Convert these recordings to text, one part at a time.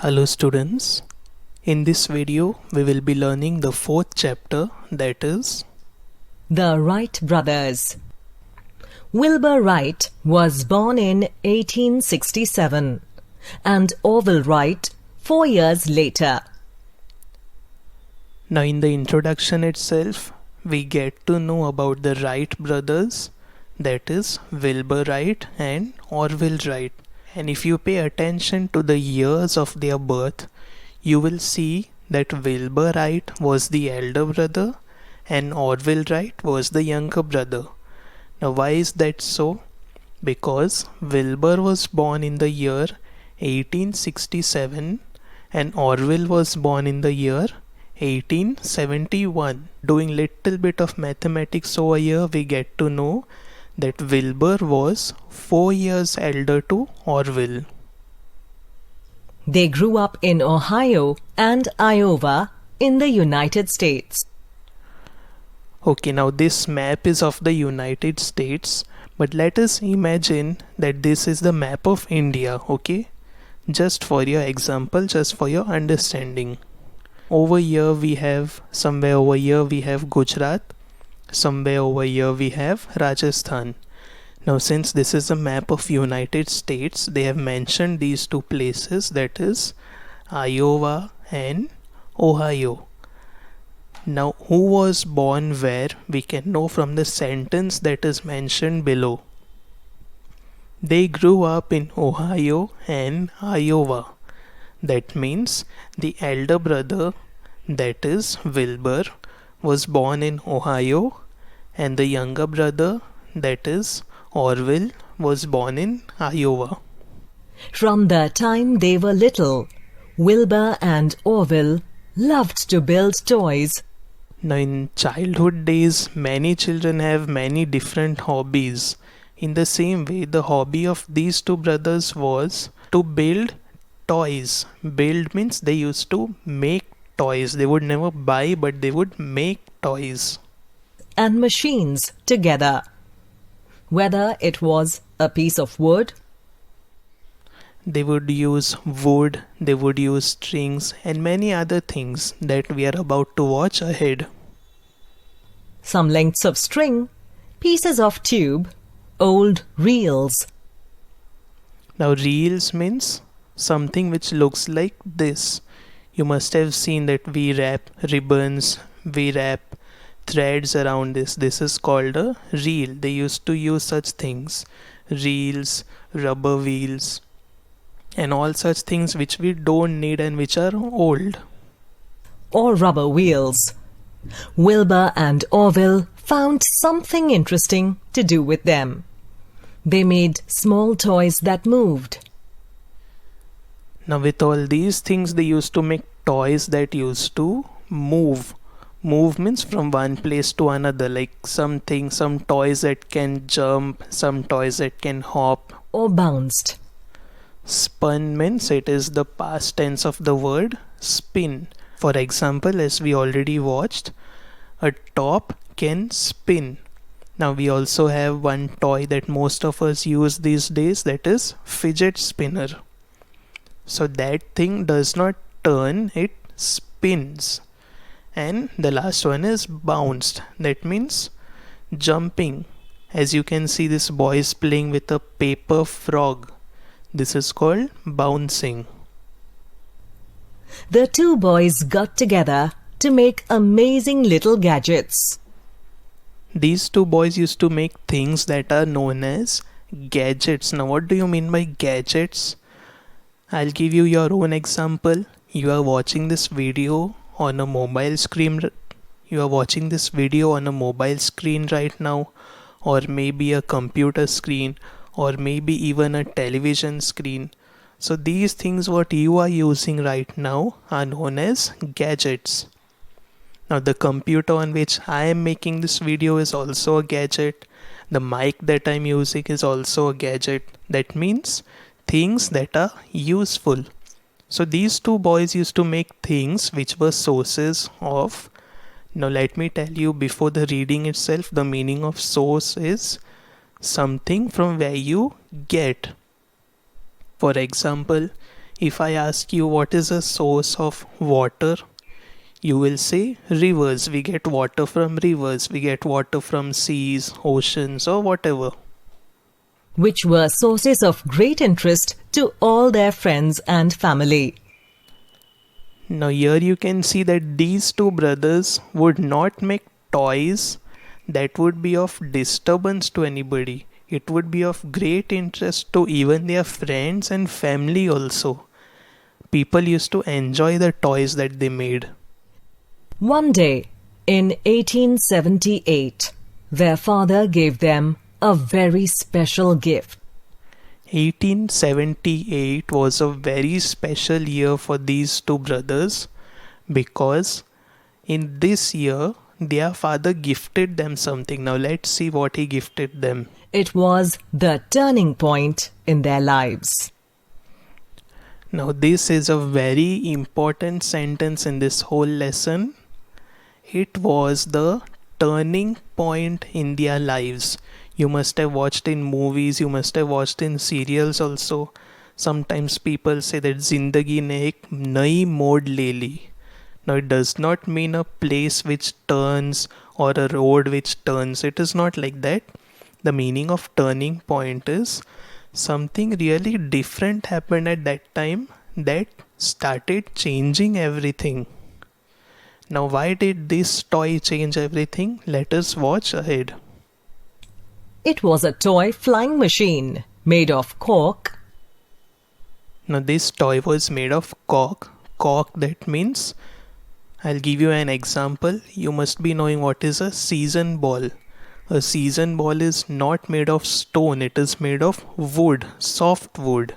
Hello students, in this video we will be learning the fourth chapter, that is The Wright Brothers. Wilbur Wright was born in 1867 and Orville Wright 4 years later. Now in the introduction itself we get to know about the Wright brothers, that is Wilbur Wright and Orville Wright. And if you pay attention to the years of their birth, you will see that Wilbur Wright was the elder brother and Orville Wright was the younger brother. Now why is that so? Because Wilbur was born in the year 1867 and Orville was born in the year 1871. Doing little bit of mathematics over here, we get to know that Wilbur was 4 years elder to Orville. They grew up in Ohio and Iowa in the United States. Okay, now this map is of the United States, but let us imagine that this is the map of India, okay? Just for your example, just for your understanding. Over here we have, somewhere over here we have Gujarat, somewhere over here we have Rajasthan. Now since this is a map of United States, they have mentioned these two places, that is Iowa and Ohio. Now who was born where we can know from the sentence that is mentioned below. They grew up in Ohio and Iowa. That means the elder brother, that is Wilbur, was born in Ohio and the younger brother, that is Orville, was born in Iowa. From the time they were little, Wilbur and Orville loved to build toys. Now in childhood days, many children have many different hobbies. In the same way, the hobby of these two brothers was to build toys. Build means they used to make toys. They would never buy, but they would make toys. And machines together. Whether it was a piece of wood, they would use wood, they would use strings and many other things that we are about to watch ahead. some lengths of string, pieces of tube, old reels. Now reels means something which looks like this. You must have seen that we wrap ribbons, we wrap threads around this. This is called a reel. They used to use such things. Reels, rubber wheels and all such things which we don't need and which are old. Or rubber wheels. Wilbur and Orville found something interesting to do with them. They made small toys that moved. Now with all these things they used to make toys that used to move. Move means from one place to another, like some toys that can jump, some toys that can hop. Or bounced. Spun means it is the past tense of the word spin. For example, as we already watched, a top can spin. Now we also have one toy that most of us use these days, that is fidget spinner. So that thing does not turn, it spins. And the last one is bounced. That means jumping. As you can see, this boy is playing with a paper frog. This is called bouncing. The two boys got together to make amazing little gadgets. These two boys used to make things that are known as gadgets. Now what do you mean by gadgets? I'll give you your own example. You are watching this video on a mobile screen. You are watching this video on a mobile screen right now, or maybe a computer screen, or maybe even a television screen. So these things what you are using right now are known as gadgets. Now the computer on which I am making this video is also a gadget. The mic that I'm using is also a gadget. That means things that are useful. So these two boys used to make things which were sources of. Now let me tell you before the reading itself, the meaning of source is something from where you get. For example, If I ask you what is a source of water, you will say rivers. We get water from rivers, we get water from seas, oceans, or whatever. which were sources of great interest to all their friends and family. Now, here you can see that these two brothers would not make toys that would be of disturbance to anybody. It would be of great interest to even their friends and family also. People used to enjoy the toys that they made. One day, in 1878, their father gave them a very special gift. 1878 was a very special year for these two brothers because in this year their father gifted them something. Now let's see what he gifted them. It was the turning point in their lives. Now this is a very important sentence in this whole lesson. It was the turning point in their lives. You must have watched in movies, you must have watched in serials also. Sometimes people say that Zindagi ne ek nayi mode le li. Now it does not mean a place which turns or a road which turns. It is not like that. The meaning of turning point is something really different happened at that time that started changing everything. Now why did this toy change everything? Let us watch ahead. It was a toy flying machine made of cork. Now this toy was made of cork. Cork, that means, I'll give you an example. You must be knowing what is a season ball. A season ball is not made of stone, it is made of wood, soft wood.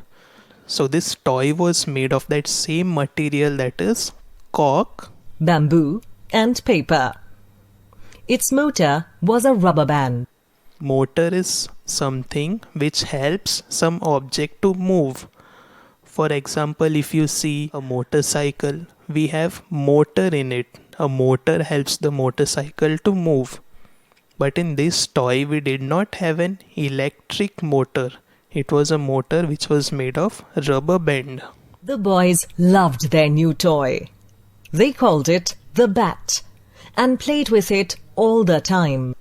So this toy was made of that same material, that is cork, Bamboo and paper. Its motor was a rubber band. Motor is something which helps some object to move. For example, if you see a motorcycle, we have motor in it. A motor helps the motorcycle to move. But in this toy, we did not have an electric motor. It was a motor which was made of rubber band. The boys loved their new toy. They called it the bat and played with it all the time.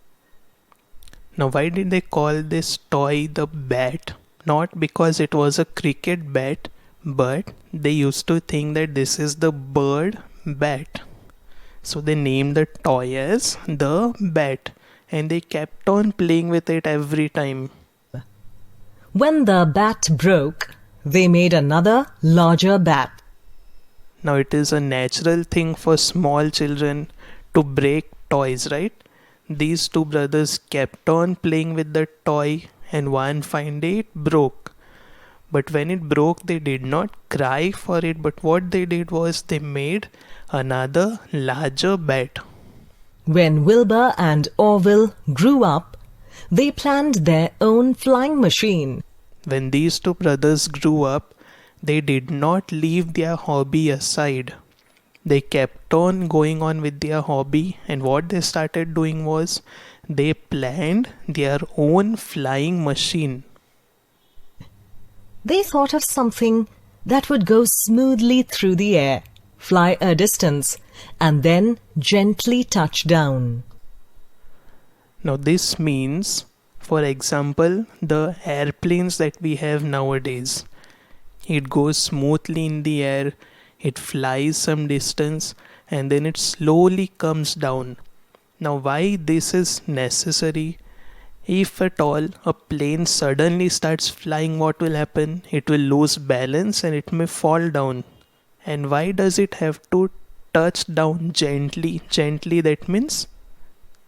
Now, why did they call this toy the bat? Not because it was a cricket bat, but they used to think that this is the bird bat. So they named the toy as the bat and they kept on playing with it every time. When the bat broke, they made another larger bat. Now it is a natural thing for small children to break toys, right? These two brothers kept on playing with the toy and one fine day it broke. But when it broke, they did not cry for it, but what they did was they made another larger bat. When Wilbur and Orville grew up, they planned their own flying machine. When these two brothers grew up, they did not leave their hobby aside. They kept on going on with their hobby, and what they started doing was they planned their own flying machine. They thought of something that would go smoothly through the air, fly a distance, and then gently touch down. Now this means, for example, the airplanes that we have nowadays. It goes smoothly in the air, it flies some distance, and then it slowly comes down. Now why this is necessary? If at all a plane suddenly starts flying, what will happen? It will lose balance and it may fall down. And why does it have to touch down gently? Gently, that means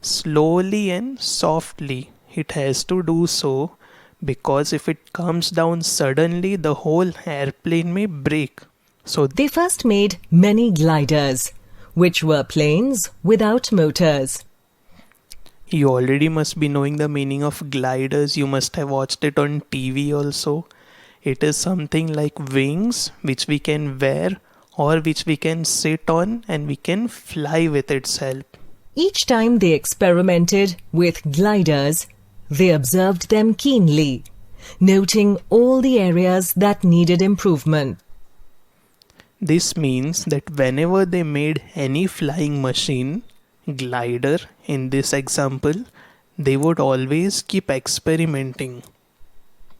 slowly and softly. It has to do so because if it comes down suddenly, the whole airplane may break. So They first made many gliders, which were planes without motors. you already must be knowing the meaning of gliders. You must have watched it on TV also. It is something like wings which we can wear or which we can sit on and we can fly with itself. Each time they experimented with gliders, they observed them keenly, noting all the areas that needed improvement. This means that whenever they made any flying machine, glider in this example, they would always keep experimenting.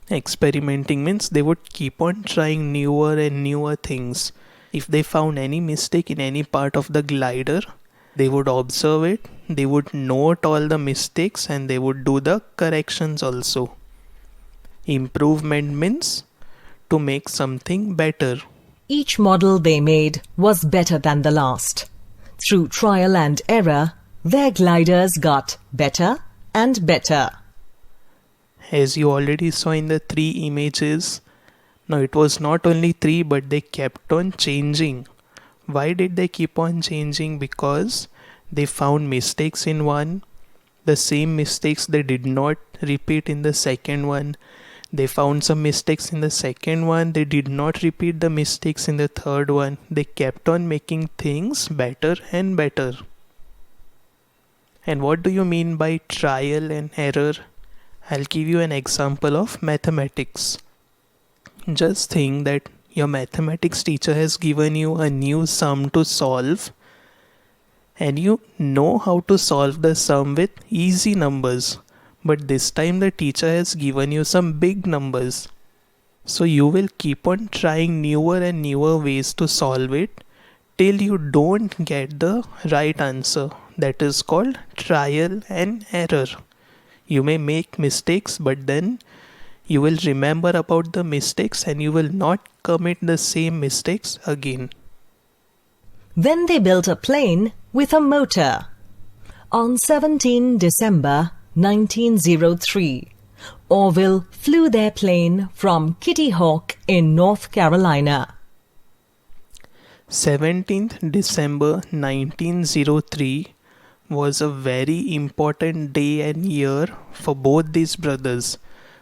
Experimenting means they would keep on trying newer and newer things. If they found any mistake in any part of the glider, they would observe it, they would note all the mistakes, and they would do the corrections also. Improvement means to make something better. Each model they made was better than the last. Through trial and error, their gliders got better and better. As you already saw in the 3 images, now it was not only 3 but they kept on changing. Why did they keep on changing? Because they found mistakes in one, the same mistakes they did not repeat in the second one. They found some mistakes in the second one, they did not repeat the mistakes in the third one. They kept on making things better and better. And what do you mean by trial and error? I'll give you an example of mathematics. Just think that your mathematics teacher has given you a new sum to solve, and you know how to solve the sum with easy numbers. But this time the teacher has given you some big numbers. So you will keep on trying newer and newer ways to solve it till you don't get the right answer. That is called trial and error. You may make mistakes, but then you will remember about the mistakes and you will not commit the same mistakes again. Then they built a plane with a motor. On 17 December 1903, Orville flew their plane from Kitty Hawk in North Carolina. 17th December 1903 was a very important day and year for both these brothers.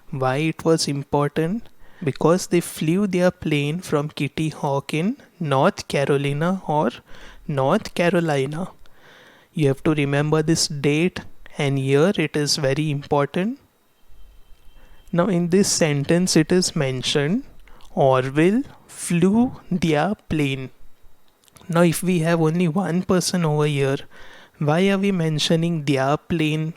Why it was important? Because they flew their plane from Kitty Hawk in North Carolina or North Carolina. You have to remember this date and year, it is very important. Now in this sentence it is mentioned Orville flew their plane. Now if we have only one person over here, why are we mentioning their plane?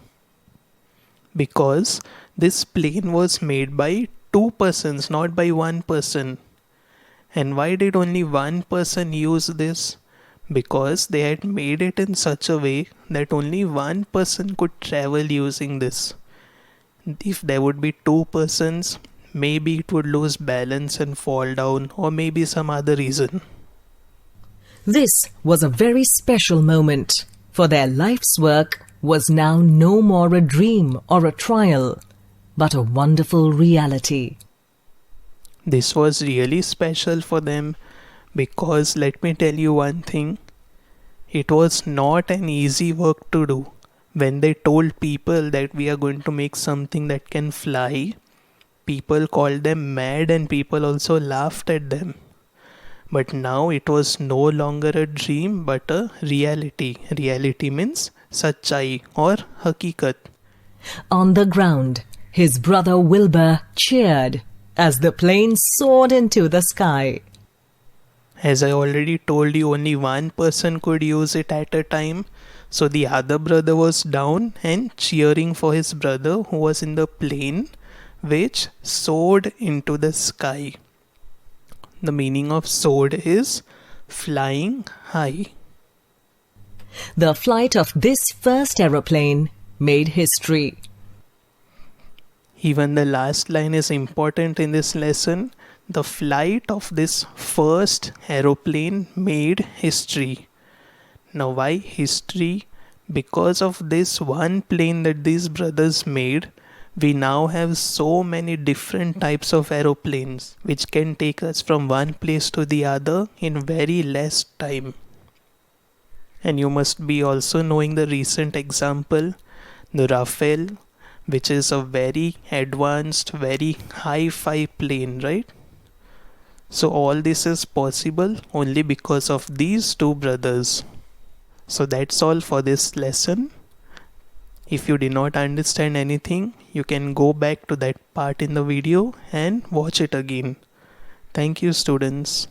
Because this plane was made by 2 persons, not by 1 person. And why did only 1 person use this? Because they had made it in such a way that only 1 person could travel using this. If there would be 2 persons, maybe it would lose balance and fall down, or maybe some other reason. This was a very special moment, for their life's work was now no more a dream or a trial, but a wonderful reality. This was really special for them because let me tell you one thing, it was not an easy work to do. When they told people that we are going to make something that can fly, people called them mad and people also laughed at them. But now it was no longer a dream but a reality. Reality means sachai or hakikat. On the ground, his brother Wilbur cheered as the plane soared into the sky. As I already told you, only 1 person could use it at a time. So the other brother was down and cheering for his brother who was in the plane which soared into the sky. The meaning of soared is flying high. The flight of this first aeroplane made history. Even the last line is important in this lesson. The flight of this first aeroplane made history. Now why history? Because of this one plane that these brothers made, we now have so many different types of aeroplanes which can take us from one place to the other in very less time. And you must be also knowing the recent example, the Rafale, which is a very advanced, very hi-fi plane, right? So all this is possible only because of these two brothers. So that's all for this lesson. If you did not understand anything, you can go back to that part in the video and watch it again. Thank you, students.